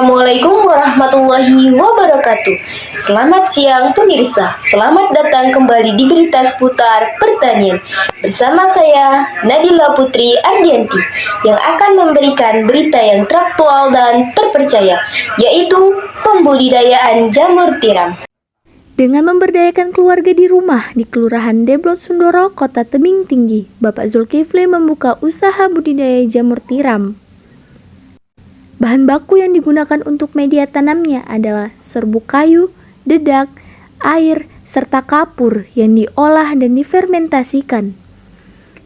Assalamualaikum warahmatullahi wabarakatuh. Selamat siang pemirsa. Selamat datang kembali di berita seputar pertanian. Bersama saya Nadila Putri Ardianti yang akan memberikan berita yang teraktual dan terpercaya, yaitu pembudidayaan jamur tiram. Dengan memberdayakan keluarga di rumah di Kelurahan Deblot Sundoro, Kota Tebing Tinggi, Bapak Zulkifli membuka usaha budidaya jamur tiram. Bahan baku yang digunakan untuk media tanamnya adalah serbuk kayu, dedak, air, serta kapur yang diolah dan difermentasikan.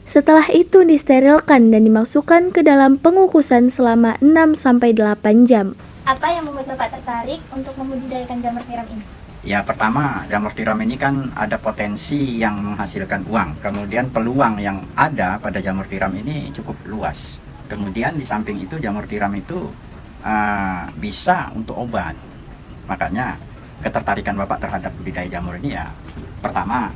Setelah itu disterilkan dan dimasukkan ke dalam pengukusan selama 6-8 jam. Apa yang membuat Bapak tertarik untuk membudidayakan jamur tiram ini? Ya, pertama, jamur tiram ini kan ada potensi yang menghasilkan uang. Kemudian peluang yang ada pada jamur tiram ini cukup luas. Kemudian di samping itu jamur tiram itu bisa untuk obat. Makanya ketertarikan Bapak terhadap budidaya jamur ini ya, pertama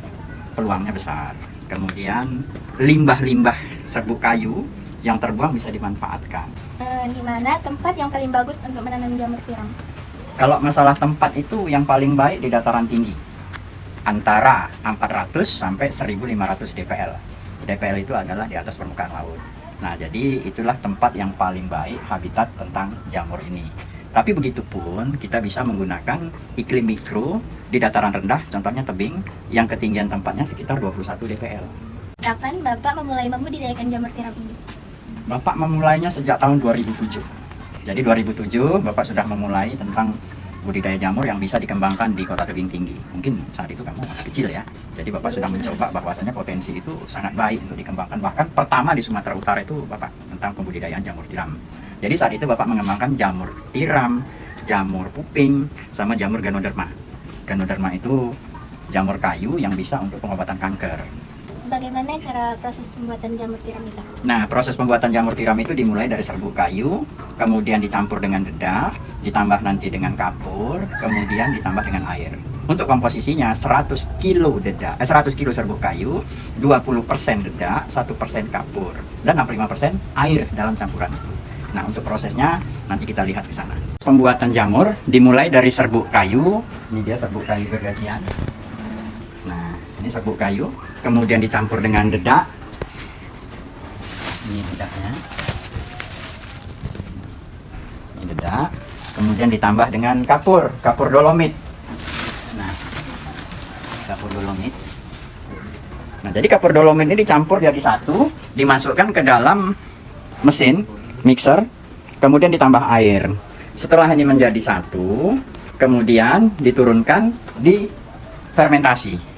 peluangnya besar. Kemudian limbah-limbah serbuk kayu yang terbuang bisa dimanfaatkan. Di mana tempat yang paling bagus untuk menanam jamur tiram? Kalau masalah tempat itu yang paling baik di dataran tinggi, antara 400 sampai 1500 dpl. Dpl itu adalah di atas permukaan laut. Nah, jadi itulah tempat yang paling baik habitat tentang jamur ini. Tapi begitupun kita bisa menggunakan iklim mikro di dataran rendah, contohnya tebing, yang ketinggian tempatnya sekitar 21 dpl. Kapan Bapak memulai membudidayakan jamur tiram ini? Bapak memulainya sejak tahun 2007. Jadi 2007 Bapak sudah memulai tentang budidaya jamur yang bisa dikembangkan di Kota Tebing Tinggi. Mungkin saat itu kamu masih kecil ya. Jadi Bapak sudah mencoba bahwasanya potensi itu sangat baik untuk dikembangkan. Bahkan pertama di Sumatera Utara itu Bapak tentang pembudidayaan jamur tiram. Jadi saat itu Bapak mengembangkan jamur tiram, jamur puping, sama jamur ganoderma. Ganoderma itu jamur kayu yang bisa untuk pengobatan kanker. Bagaimana cara proses pembuatan jamur tiram itu? Nah, proses pembuatan jamur tiram itu dimulai dari serbuk kayu, kemudian dicampur dengan dedak, ditambah nanti dengan kapur, kemudian ditambah dengan air. Untuk komposisinya 100 kilo serbuk kayu, 20% dedak, 1% kapur, dan 65% air dalam campuran itu. Nah, untuk prosesnya nanti kita lihat ke sana. Pembuatan jamur dimulai dari serbuk kayu. Ini dia serbuk kayu gergajian. Nah, ini serbuk kayu, kemudian dicampur dengan dedak. Ini dedaknya. Ini dedak, kemudian ditambah dengan kapur dolomit. Nah, kapur dolomit. Nah, jadi kapur dolomit ini dicampur jadi satu, dimasukkan ke dalam mesin mixer, kemudian ditambah air. Setelah ini menjadi satu, kemudian diturunkan di fermentasi.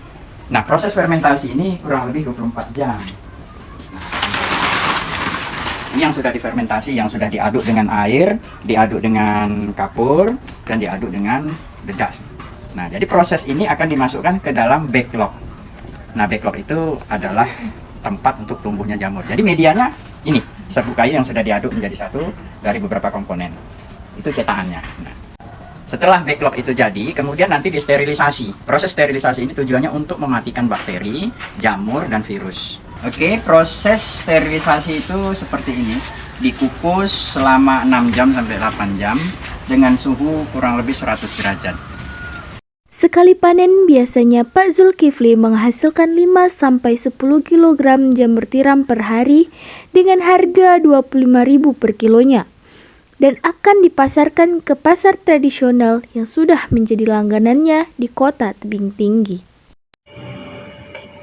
Nah, proses fermentasi ini kurang lebih 24 jam. Nah, ini yang sudah difermentasi, yang sudah diaduk dengan air, diaduk dengan kapur, dan diaduk dengan dedak. Nah, jadi proses ini akan dimasukkan ke dalam backlog. Nah, backlog itu adalah tempat untuk tumbuhnya jamur. Jadi medianya ini, serbuk kayu yang sudah diaduk menjadi satu dari beberapa komponen. Itu cetakannya. Nah, setelah backlog itu jadi, kemudian nanti disterilisasi. Proses sterilisasi ini tujuannya untuk mematikan bakteri, jamur, dan virus. Oke, proses sterilisasi itu seperti ini. Dikukus selama 6 jam sampai 8 jam dengan suhu kurang lebih 100 derajat. Sekali panen biasanya Pak Zulkifli menghasilkan 5-10 kg jamur tiram per hari dengan harga 25.000 per kilonya dan akan dipasarkan ke pasar tradisional yang sudah menjadi langganannya di Kota Tebing Tinggi.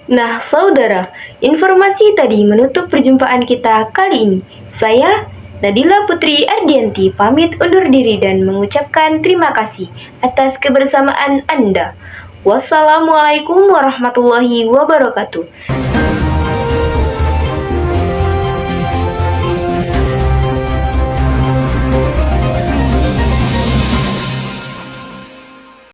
Nah, saudara, informasi tadi menutup perjumpaan kita kali ini. Saya Nadila Putri Ardianti pamit undur diri dan mengucapkan terima kasih atas kebersamaan Anda. Wassalamualaikum warahmatullahi wabarakatuh.